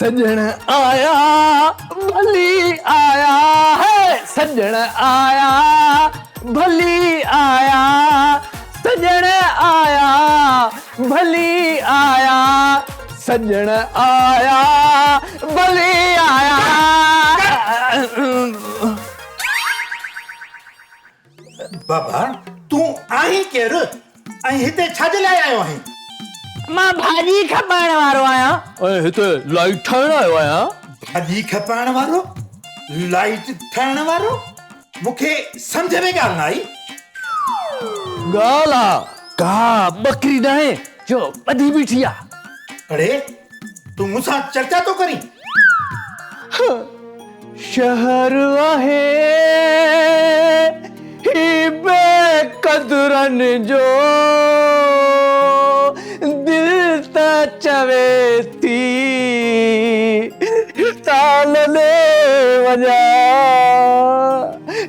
सजन आया भली आया है, सजन आया भली आया, सजन आया भली आया, सजन आया भली आया। बाबा तू आई केर ऐं हिते छाजे लाइ आयो आहीं? मां भाॼी खपाइण वारो आहियां। ऐं हिते लाइट ठाहिण आयो आहियां। भाॼी खपाइण वारो, लाइट ठाहिण वारो? मूंखे सम्झ में ॻाल्हि न आई। ॻाल्हि आ का बकरी न आहे जो ॿधी बीठी आ। अरे तू मूंसां चर्चा तो करी? शहर आहे ही बेक़दरन जो, दिल त चवे थी ताल ले वञा।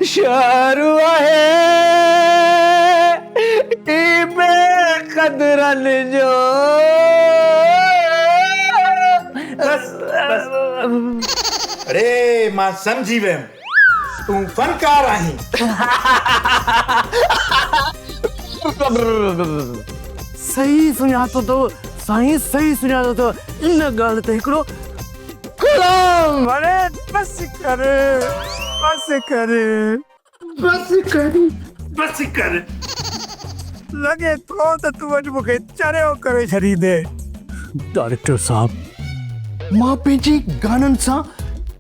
शहर आहे ही बेक़दरन जो। अरे मां समझी वियमि, तू फनकार आहीं। सही सुञातो तो साईं, सही सुञातो तो। इन ॻाल्हि ते हिकिड़ो कलाम। अरे बस कर, बस कर, बस कर, बस कर। लगे तो त तू अॼु मूंखे चरियो करे छॾींदे। डायरेक्टर साहब, मां पंहिंजे गाननि सां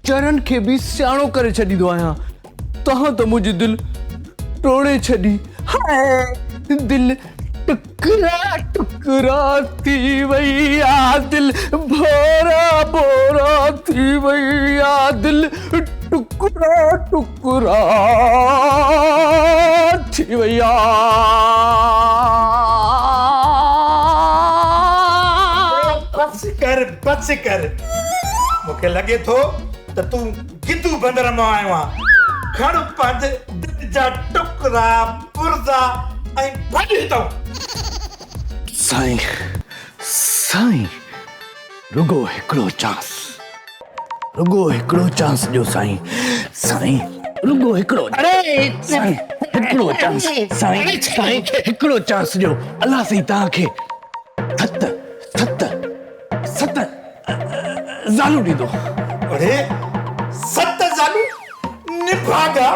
चरन खे बि सियाणो करे छॾींदो आहियां। तव्हां त मुंहिंजी दिलि टोड़े छॾी। हाय दिलि टुकड़ा टुकड़ा थी वई आ, दिलि भोरा भोरा थी वई आ, दिलि टुकड़ा टुकड़ा थी वई आ। बस कर। मूंखे लॻे थो त तूं गिदू बंदर मां आयो आहीं। खण पंहिंजे दिलि जा टुकड़ा पुर्जा ऐं भॼी थो। साईं, साईं, रुगो हिकिड़ो चांस, रुगो हिकिड़ो चांस ॾियो साईं। साईं रुगो हिकिड़ो, अरे साईं हिकिड़ो चांस, साईं साईं हिकिड़ो चांस ॾियो। अलाह साईं तव्हांखे सत ज़ालू ॾींदो। अरे 7 ज़ालू? निभागा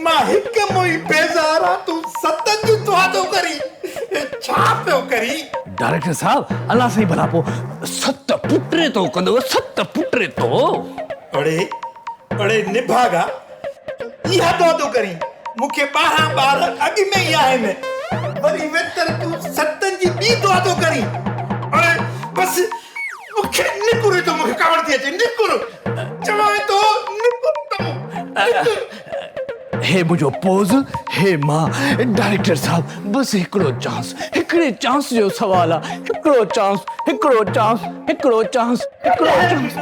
मां हिक मुई बेज़ार आं, तूं 7 जो दुआदो करी छा पियो करी? डायरेक्टर साहब अलाह साईं भला पो 7 पुटरे तो कंदो, 7 पुटरे तो। अरे निभागा इहा दुआदो करी। मूंखे 12 ॿार अॻ में ई आहिनि, वरी वेतर तूं 7 जी ॿी दुआदो करी। अरे बस मूंखे निकुर तो, मूंखे कावड़ थी अचे। निकुर चवां तो, निकुर तो। हे मुझो पोज, हे मां। डायरेक्टर साहब बस हिकिड़ो चांस, हिकिड़े चांस जो सवाल आहे। हिकिड़ो चांस, हिकिड़ो चांस, हिकिड़ो चांस, हिकिड़ो चांस,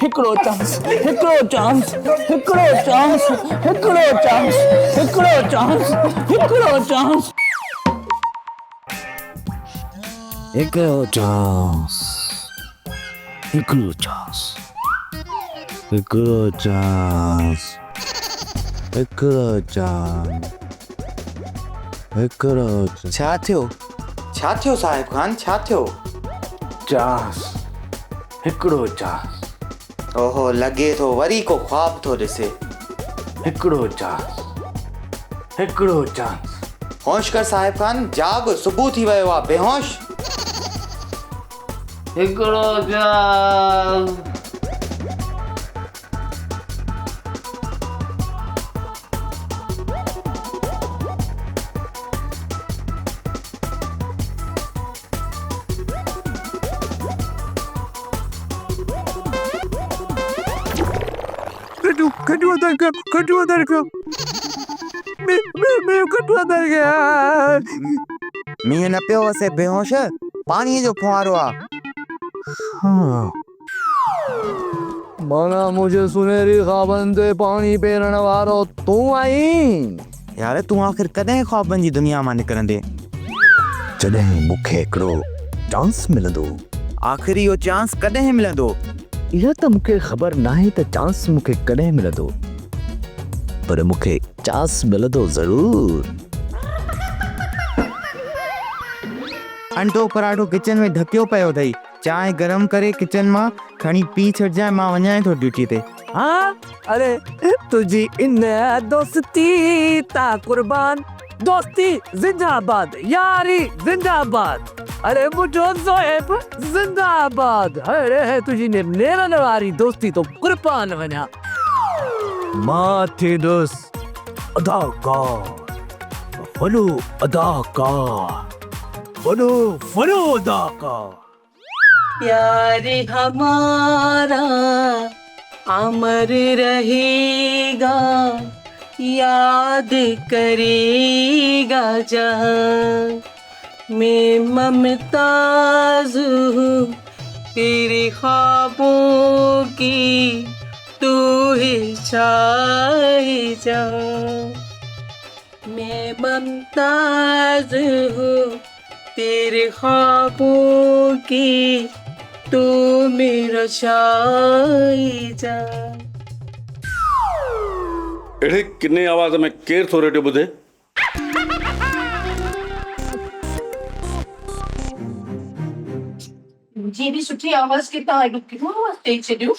हिकिड़ो चांस, हिकिड़ो चांस, हिकिड़ो चांस, हिकिड़ो चांस, हिकिड़ो चांस, हिकिड़ो चांस, हिकिड़ो चांस, हिकिड़ो चांस, हिकिड़ो चांस, हिकिड़ो चांस, हिकिड़ो छा थियो साहिब खान, छा थियो? चांस, हिकिड़ो चांस, ओहो लॻे थो वरी को ख्वाब थो ॾिसे। हिकिड़ो चांस, हिकिड़ो चांस। होश कर साहिब खान, जाग, सुबुह थी वियो आहे, बेहोश। हिकिड़ो चांस। कटुआ दर कर। मैं कटुआ दर गया। मींहुं न पियो वसे बेहोश, पाणीअ जो फुहारो आहे। माना मुझे सुनहरी ख्वाबन ते पानी पेरण वारो तू आई। यार तू आखिर कॾहिं ख्वाबनि जी दुनिया मां निकिरंदे? जॾहिं मूंखे हिकिड़ो चांस मिलंदो। आखिर इहो चांस कॾहिं मिलंदो? इहा त मूंखे ख़बर नाहे त चांस मूंखे कॾहिं मिलंदो, पर मूंखे चांस मिलंदो ज़रूर। अंडो पराठो किचन में ढकियो पियो अथई। चांहि गरम करे किचन मां खणी पी छॾिजांइ, मां वञां थो ड्यूटी ते। हाँ अरे तुझी इन दोस्ती ता कुर्बान, दोस्ती जिंदाबाद, यारी जिंदाबाद, अरे मुझो ज़ोएब जिंदाबाद, अरे तुझी नेरन वारी दोस्ती तो कुर्बान वञा। मां थींदुसि अदाकार, वॾो अदाकार, वॾो अदाकार। प्यार हमारा अमर रहेगा, याद करेगा जहां। मैं मुमताज हूँ तेरे ख्वाबों की, तू है शाहजहां। मैं मुमताज हूँ तेरे ख्वाबों की, तू मेरा शाहजहां। अड़े किन्ने आवाज में केर थो रेडियो ॿुधे? जी भी सुठी आवाज के ता क्यों आवाज तेज छॾियो?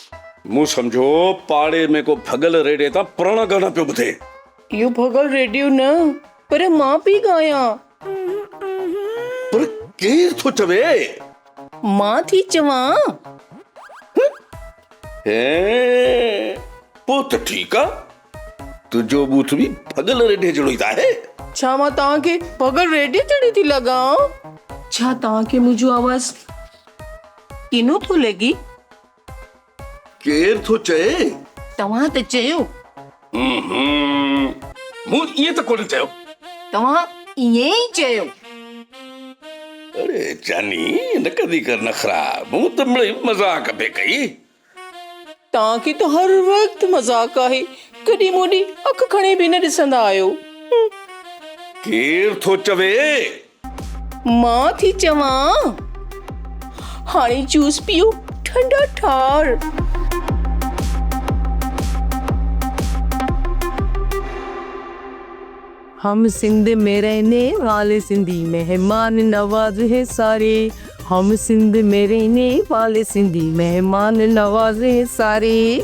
मूं सम्झो पाड़े में को भगल रेडियो तां पुराणा गाना पियो ॿुधे। इहो भगल रेडियो न, पर मां पई ॻायां। पर केर थो चवे? मां थी चवां। हे पो त ठीक आ, तुझो बूथ भी भगल रेडियो जहिड़ो ई त आहे। छा मां तव्हांखे भगल रेडियो जहिड़ी थी लॻां? छा तव्हांखे मुंहिंजो आवाज किनो थो लॻे? केर थो चए? तव्हां त चयो। मूं ईअं त कोन चयो। तव्हां ईअं ई चयो। अरे जानी न कदी कर नखरा, मूं त मिड़ई मज़ाक पे कई। तव्हांखे त हर वक्त मज़ाक आहे, कॾहिं मोॾी अख खणे बि न ॾिसंदा आहियो। केर थो चवे? मां थी चवां। हाणे जूस पियो ठंडा ठार। हम सिंध में रहने वाले सिंधी मेहमान नवाज है सारे, हम सिंध में रहने वाले सिंधी मेहमान नवाज है सारे।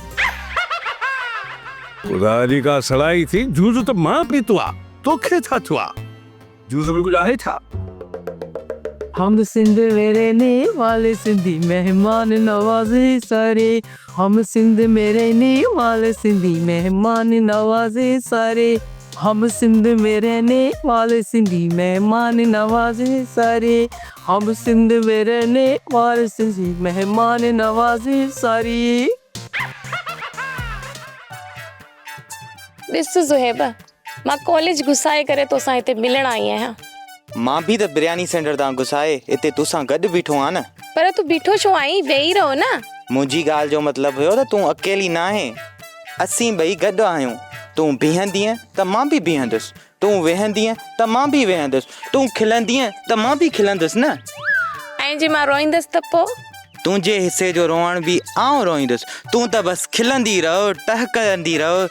खुदारी का सड़ाई थी, जूस तो मां पीतो आ, तोखे छा थियो आ? जूस में कुछ आहे छा? हम सिंध में रहने वाले सिंधी मेहमान नवाज है सारे, हम सिंध में रहने वाले सिंधी मेहमान नवाज है सारे, हम सिंध में रहने वाले सिंधी मेहमान नवाज है सारे, हम सिंध में रहने वाले सिंधी मेहमान नवाज है सारे। ॾिस ज़ुहैब, मां कॉलेज घुसाए करे तोसां हिते मिलण आई आहियां। मां भी त बिरयानी सेंटर तां घुसाए हिते तोसां गॾु बीठो आ न। पर तूं बीठो छो आई? वेही रहो न। मुंहिंजी ॻाल्हि जो मतिलबु हुयो त तूं अकेली न आहे, असीं ॿई गॾु आहियूं। तूं बीहंदीअ त मां भी बीहंदुसि, तूं वेहंदीअ त मां भी वेहंदुसि, तूं खिलंदीअ त मां भी खिलंदुसि न। ऐं जे मां रोईंदसि त पोइ? तुंहिंजे हिसे जो रोअण भी आउं रोईंदुसि, तूं त बसि खिलंदी रहो, टहकंदी रहो।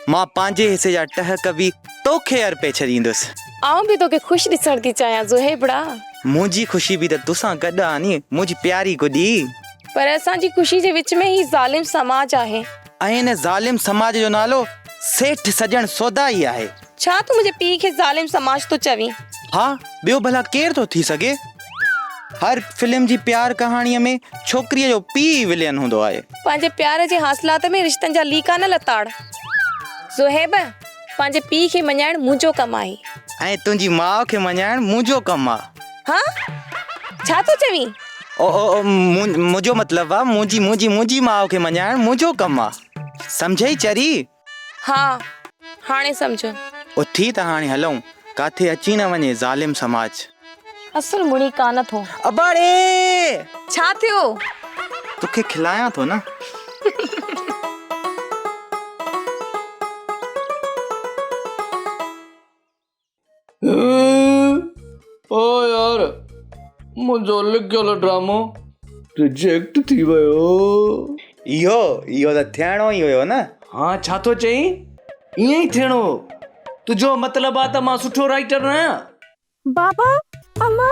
मां पंहिंजे हिसे जा टहक भी तोखे अर्पे छॾींदुसि। आउं भी तोखे ख़ुशि ॾिसण थी चाहियां ज़ुहैबड़ा। मुंहिंजी ख़ुशी भी त तोसां गॾु आहे नी, मुंहिंजी प्यारी गुॾी। पर असांजी ख़ुशी जे विच में ही ज़ालिम समाज आहे। ऐं हिन ज़ालिम समाज जो नालो सेठ सजण सौदा ई आहे। छा तूं मुंहिंजे पीउ खे ज़ालिम समाज तो चवीं? हा, ॿियो भला केर थो थी सघे? हर फिल्म जी प्यार कहाणीअ में छोकिरीअ जो पीउ विलियन हूंदो आहे। पंहिंजे प्यार जे हासिलात में रिश्तनि जा लीका न लताड़। ज़ुहैब, पंहिंजे पीउ खे मञाइण मुंहिंजो कमु आहे। ऐं तुंहिंजी माउ खे मञाइण मुंहिंजो कमु आहे। हाँ, छा तो चवीं? मुंहिंजो मतिलबु आहे मुंहिंजी माउ खे मञाइण मुंहिंजो कमु आहे। सम्झई चरी? हाँ, हाणे सम्झो। उथी त हाणे हलूं, काथे अची न वञे ज़ालिम समाज। असुल मुड़ी कान थो। अबाड़े छा थियो? तोखे खिलायां थो न। ओ यार, मुंहिंजो लिखियल ड्रामो रिजेक्ट थी वियो। इहो इहो त थियणो ई हुयो न। हाँ छा थो चई? ईअं ई थियणो। तुंहिंजो मतिलबु आहे त मां सुठो राइटर न आहियां? बाबा अम्मा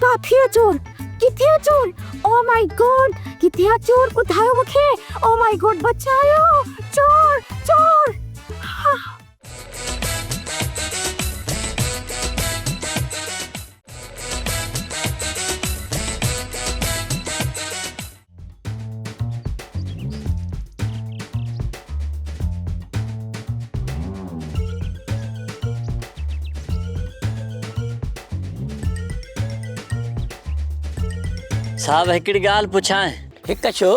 काफी चोर किथे चोर? ओ माय गॉड किथे चोर ॿुधायो मूंखे। ओ माय गॉड बचायो चोर चोर। साहब हिकिड़ी ॻाल्हि पुछां? हिकु छो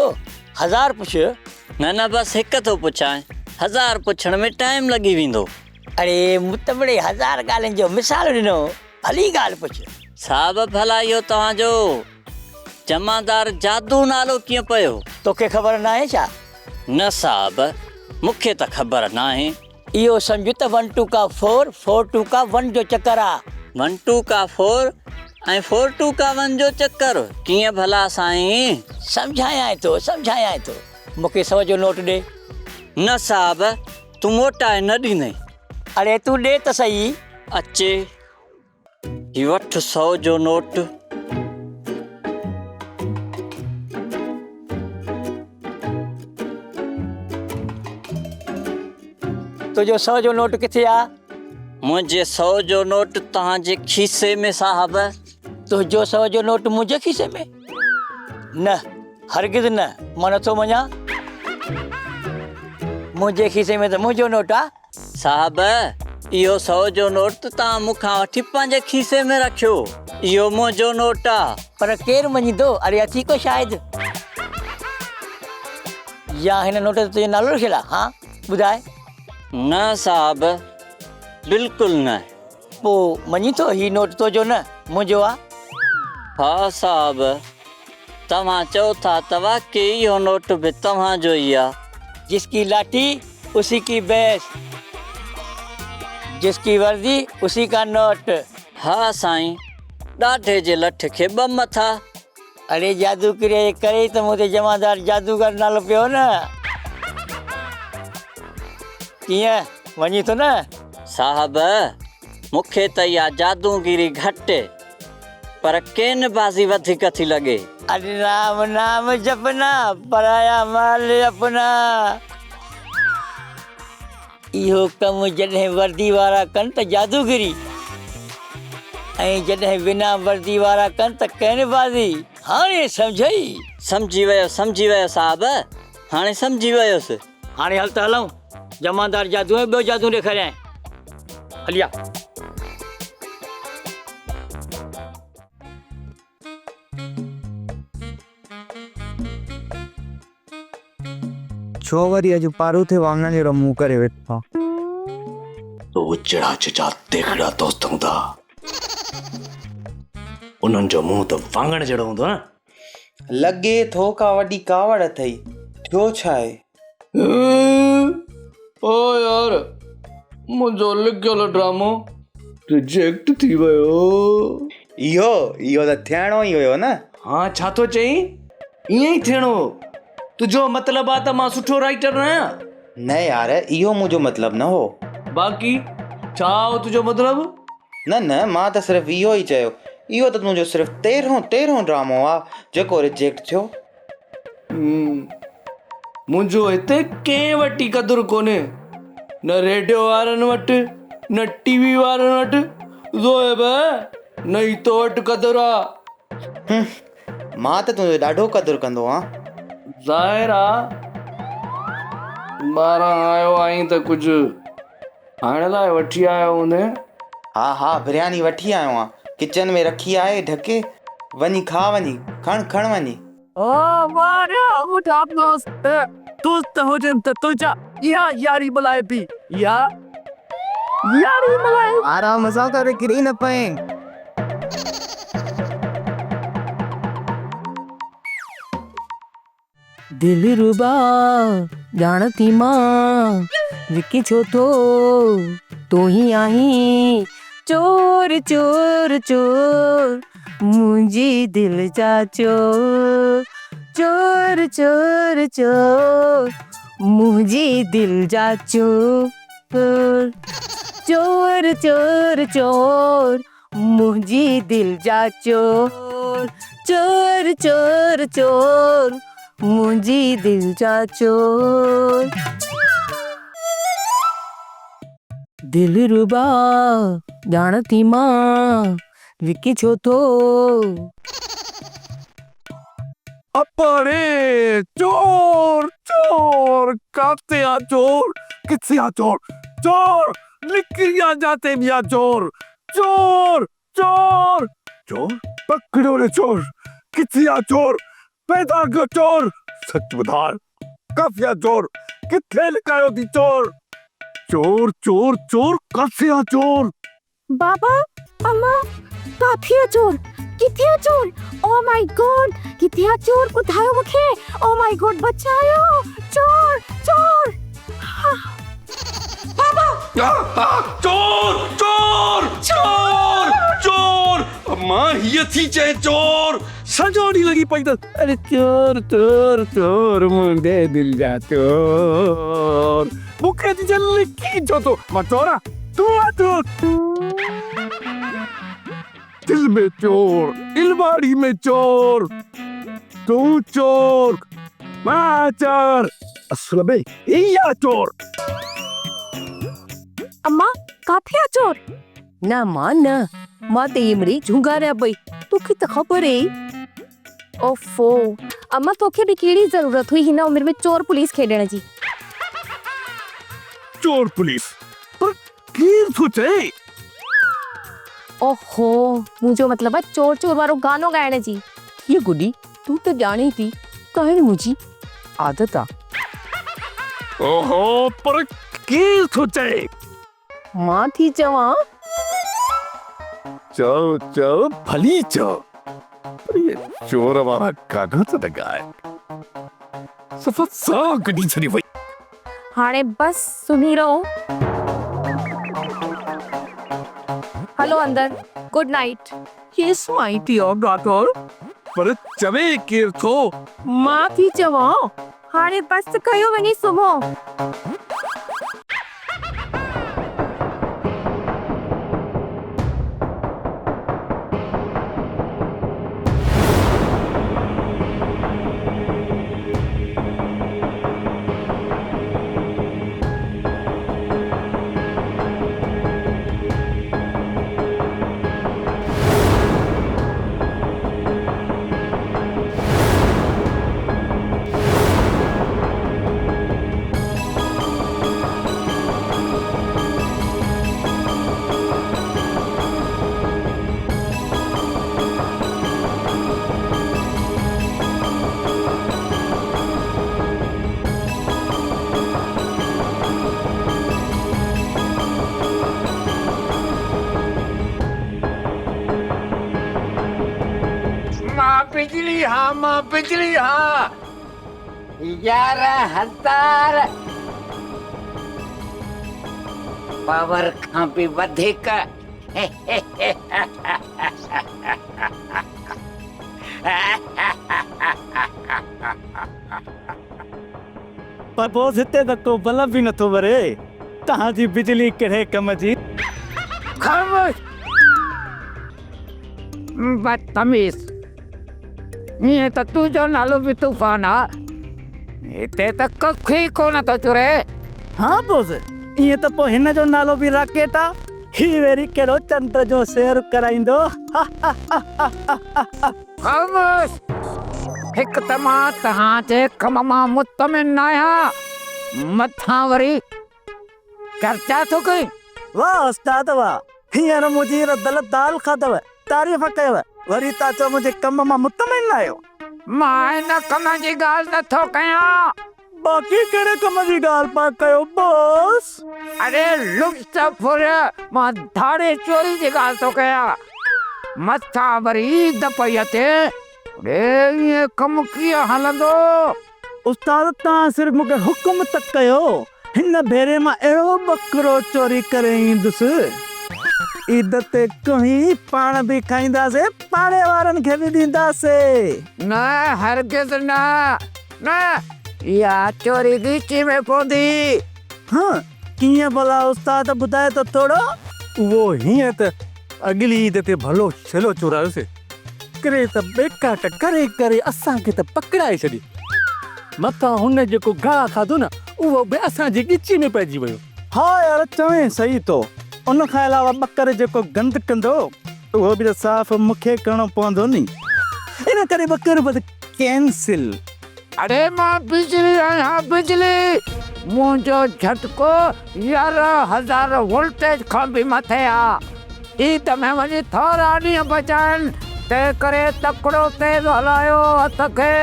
1000 पुछ। न बस हिकु थो पुछां। 1000 पुछण में टाइम लॻी वेंदो। अरे मुतबड़े 1000 ॻाल्हियुनि जो मिसाल ॾिनो, भली ॻाल्हि पुछ। साहब भला इहो तव्हांजो जमादार जादू नालो कीअं पियो? तोखे ख़बर न आहे छा? न साहब मूंखे त ख़बर न आहे। इहो सम्झ त 1 2 का 4 4 2 का 1 जो चक्कर आहे। 1 2 का 4 ऐं 4 2 का 1 जो चक्कर कीअं भला साईं? समझायां थो मूंखे 100 जो नोट ॾे। न साहब तूं मोटाए न ॾींदे। अरे तूं ॾे त सही। अचे ही वठ 100 जो नोट। तुंहिंजो 100 जो नोट किथे आहे? मुंहिंजे 100 जो नोट तव्हांजे खीसे में साहब। तुंहिंजो 100 जो नोट मुंहिंजे खीसे में? न हरगिज़ न, मां नथो मञा। मुंहिंजे खीसे में त मुंहिंजो नोट आहे। साहब इहो 100 जो नोट त तव्हां मूंखां वठी पंहिंजे खीसे में रखियो। इहो मुंहिंजो नोट आहे। पर केरु मञींदो? अरे अची को शायदि या हिन नोट ते तुंहिंजो नालो लिखियलु आहे? हाँ ॿुधाए। न साहब बिल्कुलु न। पोइ मञी थो ही नोट तुंहिंजो न मुंहिंजो आहे? हाँ साहब तव्हां चओ था त वाकई इहो नोट बि तव्हांजो ई आहे। जिसकी लाठी उसी की भैंस, जिसकी वर्दी उसी का नोट। हाँ साईं ॾाढे जे लठ खे 2 मथा। अरे जादू करे करे त मूं ते जमादार जादूगर नालो पियो न। कीअं वञी थो न? साहब मूंखे त इहा जादूगिरी घटि पर केन बाज़ी वधीक थी लॻे। अरे राम नाम जपना पराया माल अपना। इहो कमु जॾहिं वर्दी वारा कनि त जादूगिरी, ऐं जॾहिं बिना वर्दी वारा कनि त केन बाज़ी। हाणे समझी वियो साहब। हाणे समझी वियोसि। हाणे हल त हलूं। जमादार जादू ऐं ॿियो जादू ॾेखारियां। हलिया। छो वरी अॼु पारू थे वांगण जहिड़ो मुंहुं करे वेठो आहे? तो चढ़ा चचा देखड़ा दोस्त हूंदा, उन्हनि जो मुंहुं त वांगण जहिड़ो हूंदो न। लॻे थो का वॾी कावड़ अथई। थियो छा आहे? ओ यार मुंहिंजो लिखियलु ड्रामो रिजेक्ट थी वियो। इहो त थियणो ई हुयो न। हाँ छा थो चई? ईअं ई थियणो। तुंहिंजो मतिलबु आहे त मां सुठो राइटर न आहियां? न यार इहो मुंहिंजो मतिलबु न हो। बाक़ी छा हो तुंहिंजो मतिलबु? न मां त सिर्फ़ु इहो ई चयो। इहो त तुंहिंजो सिर्फ़ु 13हों ड्रामो आहे जेको रिजेक्ट थियो। मुंहिंजो हिते कंहिं वटि क़दुरु कोन्हे, न रेडियो वारनि वटि न टीवी वारनि वटि। ज़ोएब न ई तो वटि क़दुरु आहे। मां त तुंहिंजो ॾाढो क़दुरु कंदो आहियां। ज़ाहिर आहे 12 आयो आहीं त कुझु खाइण लाइ वठी आयो हूंदे। हा बिरयानी वठी आयो आहियां। किचन में रखी आहे ढके। वञी खा वञी खण वञी। ओ वारे मुठा दोस्त दोस्त हुजन त तुझा या यारी बुलाए पी या यारी बुलाए। आराम सां करे किरी न पए। दिल रुबा जानती मां विकी छो तो ही आई चोर चोर चोर मुंहिंजी दिल जा चोर चोर चोर चोर मुंहिंजी दिल जा चोर चोर चोर चोर मुंहिंजी दिल जा चोर चोर चोर चोर मुंहिंजी दिल जा चोर दिलरुबा ॼाणती मां विकी छो थो अपने चोर चोर काते आ चोर किथे आ चोर चोर निकलिया जाते भी आ चोर चोर चोर चोर पकड़ो रे चोर किथे आ चोर पैदा कर चोर सच बता काफिया चोर किथे लकायो थी चोर चोर चोर चोर कासे आ चोर बाबा अम्मा काफिया चोर किथे चोर ओ माय गॉड किथे चोर ॿुधायो मूंखे ओ माय गॉड बचायो चोर चोर बाबा चोर चोर चोर चोर मां हीअ थी चए चोर सॼो ॾींहुं लॻी पई त अरे चोर चोर चोर मुंहिंजे दिल जा चोर मूंखे थी जल्दी की छो थो मां चोर तूं आ चोर दिल में चोर इलवाड़ी में चोर तू चोर मां चोर असल में इया चोर अम्मा काफिया चोर ना मां त इमरी झुंगारिया पई तोखे त ख़बर आहे ओफो अम्मा तोखे बि कहिड़ी ज़रूरत हुई हिन उमिरि में चोर पुलिस खेॾण जी चोर पुलिस पर केर थो चए ओहो मुंहिंजो मतिलबु आहे चोर चोर वारो गानो ॻाइण जी ये गुडी तू त ॼाणी थी काहे मुंहिंजी आदत आहे ओहो पर केर थो चए मां थी चवां चओ चओ भली चओ पर ये चोर वारा गाना त लॻा आहे सफ़ा सां कढी छॾी वई हाणे बस सुम्ही रहो हलो अंदर good night yes my dear daughter पर चवे केर थो मां थी चवां हाणे बस कयो वञी सुम्हो बिजली हाँ मां बिजली हाँ 11,000 पावर खां बि वधीक पर बोस हिते त को बल्ब बि नथो भरे तव्हांजी बिजली कहिड़े कम जी खामोश बदतमीज़ ईअं त तुंहिंजो नालो बि तूफान आहे हिते त कख ई कोन थो चुरे हाँ बोस ईअं त पोइ हिन जो नालो बि राकेट आहे ही वेरी कहिड़ो चंड जो सैर कराईंदो खामोश हिकु त मां तव्हांजे कम मां मुतमिन आहियां मथां वरी चर्चा थो कई वाह उस्ताद वाह हींअर मुंहिंजी रधल दाल खाधव तारीफ़ कयव वरी तव्हां चओ मुंहिंजे कम मां मुतमिन आहियो मां हिन कम जी ॻाल्हि नथो कयां बाक़ी कहिड़े कम जी ॻाल्हि पिया कयो बॉस अरे लुफ्तफुर मां धाड़े चोरी जी ॻाल्हि थो कयां मथां वरी ईद पई अचे ईअं कमु कीअं हलंदो उस्ताद तव्हां सिर्फ़ु मूंखे हुकुम त कयो हिन भेरे मां अहिड़ो बकरो चोरी करे ईंदुसि ईद ते कहीं पाण भी खाईंदासीं पाड़े वारनि खे बि ॾींदासीं। न हरगिज़ न न या चोरी ॻीची में पवंदी। हाँ कीअं भला उस्ताद ॿुधाए त थोरो। वो हीअं त अॻिली ईद ते भलो छेलो चुरायोसीं करे त बेकाट करे करे असांखे त पकड़ाए छॾी। मथां हुन जेको गाह खाधो न उहो बि असांजी ॻिची में पइजी वियो। हा यार चवें सही तो। उन खां अलावा ॿकर जेको गंद कंदो उहो बि त साफ़ मूंखे करिणो पवंदो नी। इन करे ॿकर बि कैंसिल। अरे मां बिजली आहियां बिजली। मुंहिंजो झटको 11,000 वोल्टेज खां बि मथे आहे। ईद में वञी थोरा ॾींहं बचाइनि तंहिं करे तकिड़ो तेज़ हलायो हथ खे।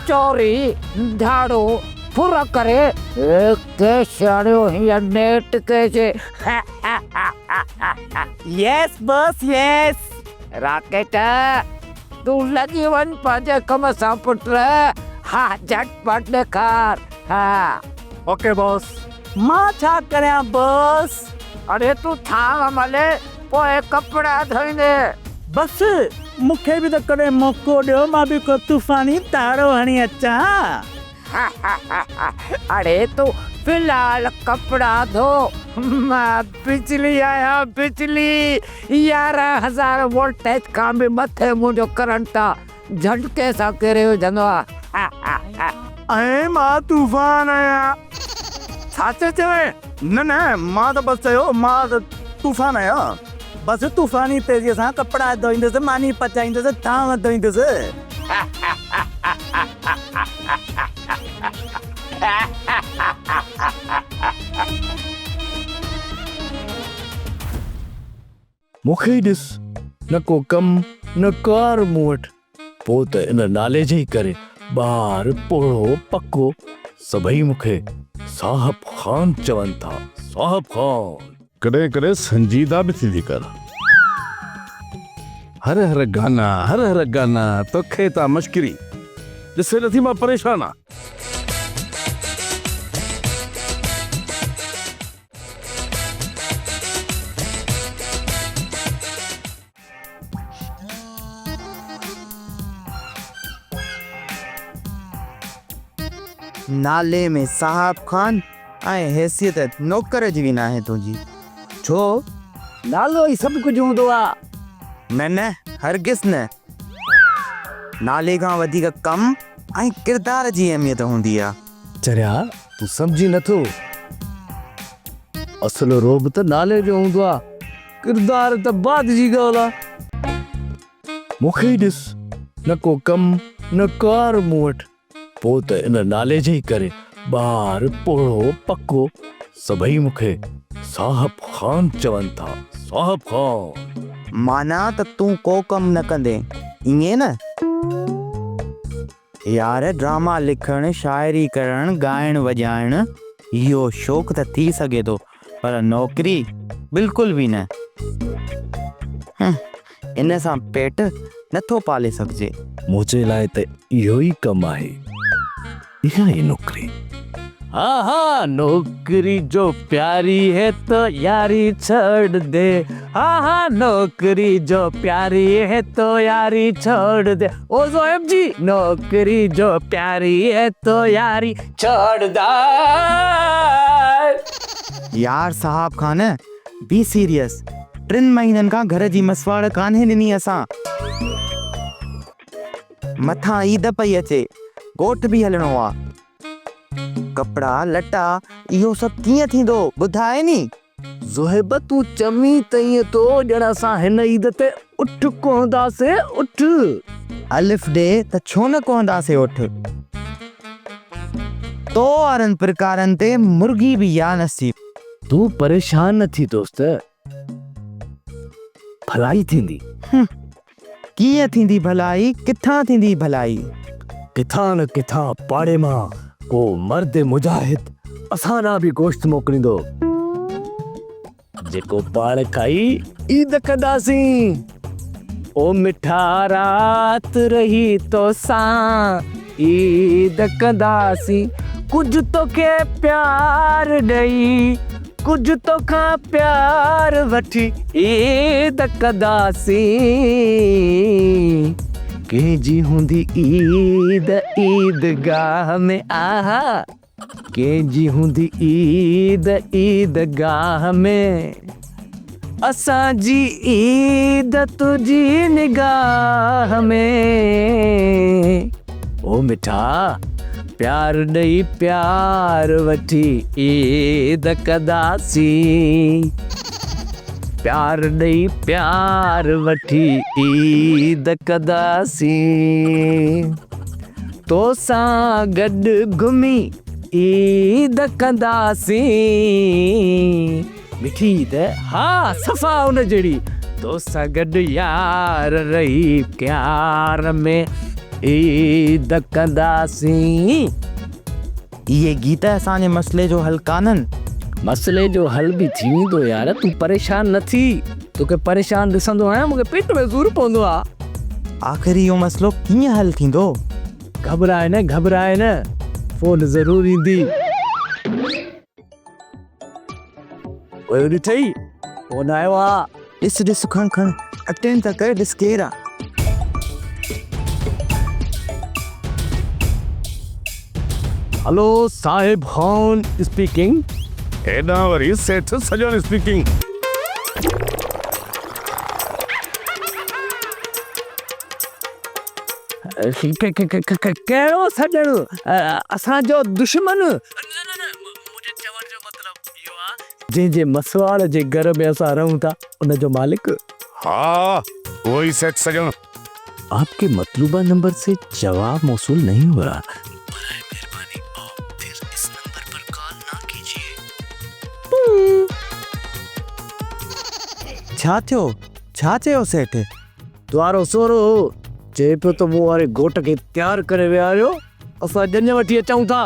चोरी झाड़ू फुर करे के शाड़ियो हीअ नेट के जे। यस बॉस यस। राकेट तू लगी वन पंहिंजे कम सां पुट। हा झटपट ॾेखार। हा ओके बॉस। मां छा करियां बॉस। अरे तू थाम मले पोइ कपिड़ा धोईंदे। बस मूंखे बि त कॾहिं मौक़ो ॾियो मां बि को तूफ़ानी तारो हणी अचां। अरे तू फिलहाल कपड़ा धो। मां बिजली आया बिजली। 11,000 वोल्टेज खां बि मथे मुंहिंजो करंट आहे। झटके सां किरे विझंदो आहे। ऐं मां तूफ़ान आहियां। छा थो चवे? न न मां त बसि चयो मां त तूफ़ान आहियां। बसि तूफ़ानी तेज़ीअ सां कपिड़ा धोईंदुसि मानी पचाईंदुसि थांव धोईंदुसि। मूंखे ई ॾिस न को कम न कार मूं वटि पोइ त इन नाले जे ई करे ॿार पोड़ो पको सभई मूंखे साहब ख़ान चवनि था। साहब ख़ान कॾहिं कॾहिं संजीदा बि थींदी कर। हर हर गाना तोखे ता मश्किरी ॾिसे नथी मां परेशान आ। नाले में साहब खान ऐं हैसियत नौकर जी बि न आहे तुंहिंजी। छो नालो ई सभु कुझु हूंदो आहे। न न हरगिज़ न। नाले खां वधीक कम ऐं किरदार जी अहमियत हूंदी आहे। चरिया तूं सम्झी नथो। असुल रोब त नाले जो हूंदो आहे किरदार त बाद जी ॻाल्हि आहे। मूंखे ई ॾिस न को कम न कार मूं वटि पोइ त इन नाले जे ई करे ॿार पोड़ो पको सभई मूंखे साहब ख़ान चवनि था। साहब ख़ान माना त तूं को कम न कंदे ईअं न। यार ड्रामा लिखण शायरी करण ॻाइण वॼाइण इहो शौक़ त थी सघे थो पर नौकरी बिल्कुल भी न। इन सां पेट नथो पाले सघजे। मुझे लाए ते इहो ई कम आहे। इहा ही नौकरी। हाँ हाँ नौकरी जो प्यारी है तो यारी छोड़ दे। हाँ हाँ नौकरी जो प्यारी है तो यारी छोड़ दे। ओ ज़ोएब जी नौकरी जो प्यारी है तो यारी छोड़ दे। यार साहब खान बी सीरियस। 3 महीननि खां घर जी मसवाड़ कान्हे ॾिनी असां। मथां ईद पई अचे ॻोठ बि हलणो आहे। कपड़ा लटा इहो सभु कीअं थींदो ॿुधाए नी। ज़ोहेब तूं चमी तईं तो ॼण असां हिन ईद ते उठ कोहंदासीं उठ। अलिफ डे त छो न कोहंदासीं उठ। तो वारनि प्रकारनि ते मुर्गी बि या नसीब। तूं परेशान न थी दोस्त भलाई थींदी। कीअं थींदी भलाई किथां थींदी भलाई। किथां न किथां पाड़े मां को मर्द मुजाहिद असां ना बि गोश्त मोकिलींदो जेको पाण खाई ईद कंदासीं। ओ मिठा रात रही तो सां ईद कंदासीं कुझु तोखे प्यार ॾेई कुछ तो खा प्यार वठी ईद कदासी के जी हुंदी ईद ईदगाह में आहा के जी हुंदी ईद ईदगाह में असां जी ईद तुझी निगाह में ओ मिठा प्यार ॾेई प्यार वठी ईद कदासी प्यार ॾेई प्यार वठी ईद कदासी तो सां गॾु घुमी ईद कंदासी मिठी ईद हा सफ़ा उन जहिड़ी तो सां गॾु यार रही प्यार में ईद कंदासी। ये गीत असांजे मसले जो हल कानन। मसले जो हल भी थी वेंदो यार, तू परेशान न थी। तोखे परेशान ॾिसंदो आहियां मूंखे पेट में सूर पवंदो आहे। आख़िर इहो मसलो कीअं हल थींदो? घबराए न, फोन ज़रूर ईंदी। ओए ॾिठई फोन आयो आहे। ॾिस खण अटेंड त कर, ॾिस केरु आहे। हेलो साहिब खान स्पीकिंग। हेॾां वरी सेठ सजन स्पीकिंग। कहिड़ो सजण? असांजो दुश्मन? जंहिंजे मसवाड़ जे घर में असां रहूं था उनजो मालिक। हाँ वही सेठ सजन। आपके मतलूबा नंबर से जवाब मौसूल नहीं हुआ। छा थियो? छा चयो सेठ? द्वारो सोरो चए पियो त मूं वारे घोट खे तयारु करे विहारियो, असां ॼञ वठी अचूं था।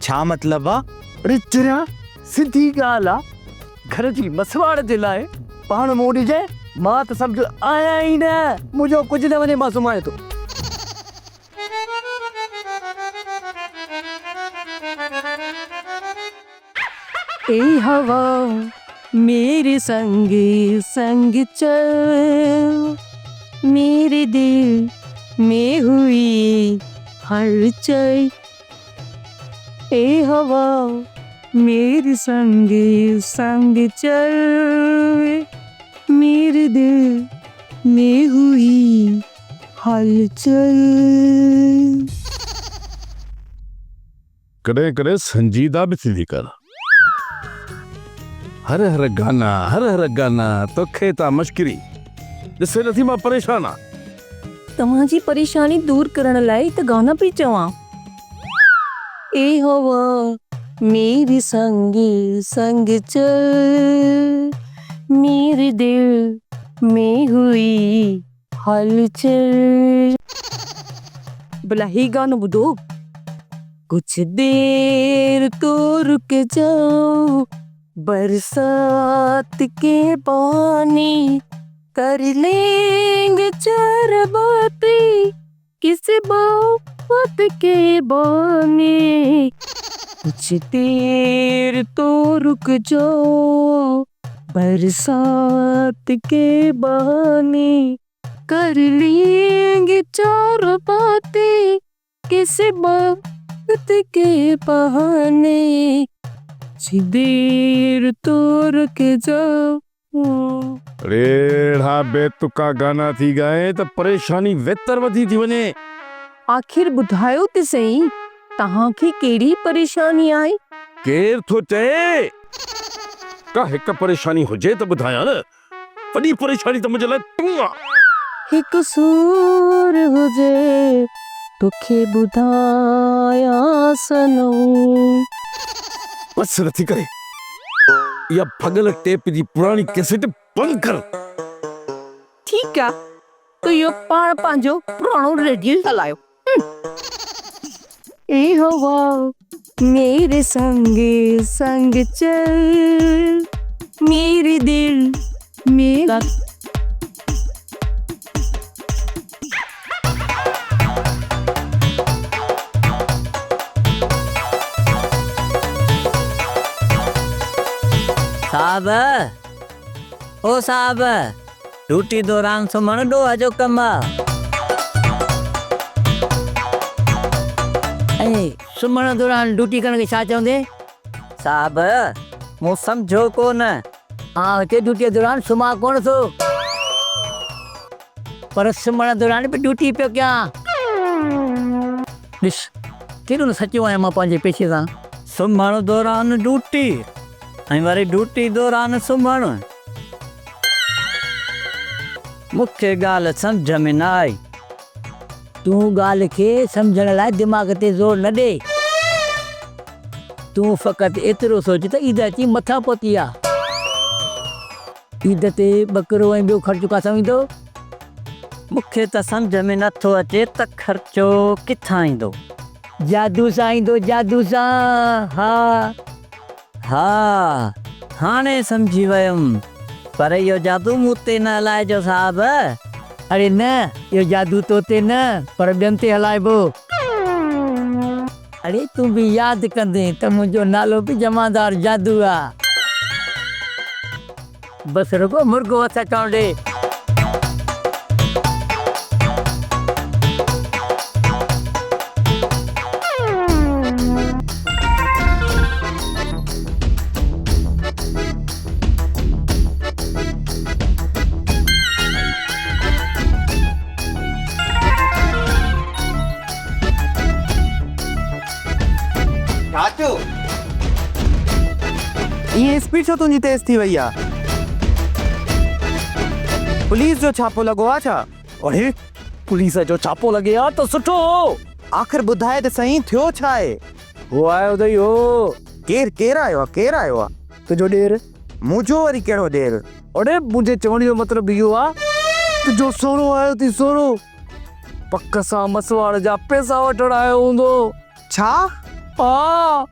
छा मतिलबु आहे? अरे चिरिया सिधी ॻाल्हि आहे। घर जी मसवाड़ जे लाइ पाण मोड़िजे, मां त सम्झ आया ई न, मुंहिंजो कुझु न वञे, मां सुम्हाए थो। ए हवा मेरे संग संग चल, मेरे दिल में हुई हलचल। ए हवा मेरे संग संग चल, मेरे दिल में हुई हलचल। कॾहिं कॾहिं संजीदा बि थींदी कर। हर हर गाना तोखे ता मश्किरी ॾिसे नथी मां परेशान आ। तव्हांजी परेशानी दूर करण लाइ त गाना पई चवां। ए हवा मेरे संग संग चल, मेरे दिल में हुई हलचल। भला ही गाना ॿुधो। कुछ देर तो रुक जाओ, बरसात के पानी कर लेंगे चार बातें, किसी बात के बहाने। कुछ देर तो रुक जाओ, बरसात के बहाने कर लेंगे चार बातें, किसी बात के बहाने। देर तो रुक जाओ। रेढ़ा बेतुका गाना थी गए त परेशानी वेतर वधी थी वञे। आखिर ॿुधायो त सही, तव्हांखे कहिड़ी परेशानी आहे? केर थो चए? का हिक परेशानी हुजे त ॿुधायां न। वॾी परेशानी त मुंहिंजे लाइ तूं आहे। हिकु सूर हुजे तोखे ॿुधायां सनम। बस नथी करे। या भगल टेप जी पुरानी कैसेट बंद कर। ठीक आहे, तो यो पाण पंहिंजो पुराणो रेडियो हलायो। ए हवा मेरे संग संग चल, मेरे दिल में साहब ओ साहब ड्यूटी दौरान सुम्हण ॾोह जो कम ऐं सुम्हण दौरान ड्यूटी करण खे छा चवंदे? साहब मूं सम्झो कोन। हाँ हिते ड्यूटी दौरान सुम्हां कोन थो, पर सुम्हण दौरान भी ड्यूटी पियो कयां। ॾिस केॾो न सचो आहियां मां पंहिंजे पेशे सां। सुम्हण दौरान ड्यूटी ऐं वरी ड्यूटी दौरान सुम्हण, मूंखे ॻाल्हि सम्झ में न आई। तूं ॻाल्हि खे सम्झण लाइ दिमाग़ ते ज़ोर न ॾे, तूं फ़क़ति एतिरो सोच त ईद अची मथां पहुती आहे। ईद ते ॿकरो ऐं ॿियो ख़र्चो किथां ईंदो? मूंखे त सम्झ में नथो अचे त ख़र्चो किथां ईंदो। जादू सां ईंदो, जादू सां। हा हा हाणे सम्झी वियुमि, पर इहो जादू मूं ते न हलाइजो साहब। अरे न इहो जादू तो ते न पर ॿियनि ते हलाइबो। अरे तूं बि यादि कंदे त मुंहिंजो नालो बि जमादार जादू आहे। बसि रुगो मुर्गो हथ अचण ॾे। चाचू ये स्पीड छो तुंहिंजी तेज थी वई आहे? पुलिस जो छापो लॻो आहे छा? अरे पुलिस जो छापो लॻे आहे त सुठो हो। आख़िर ॿुधाए त सही थियो छा आहे? हो आयो अथई हो। केरु आयो आहे? केरु आयो आहे? तुंहिंजो ॾेर। मुंहिंजो वरी कहिड़ो ॾेर? अरे मुंहिंजे चवण जो मतिलबु इहो आहे तुंहिंजो सोरो आयो अथई, सोरो पक सां मसवाड़ जा पैसा वठण आयो हूंदो। छा? हा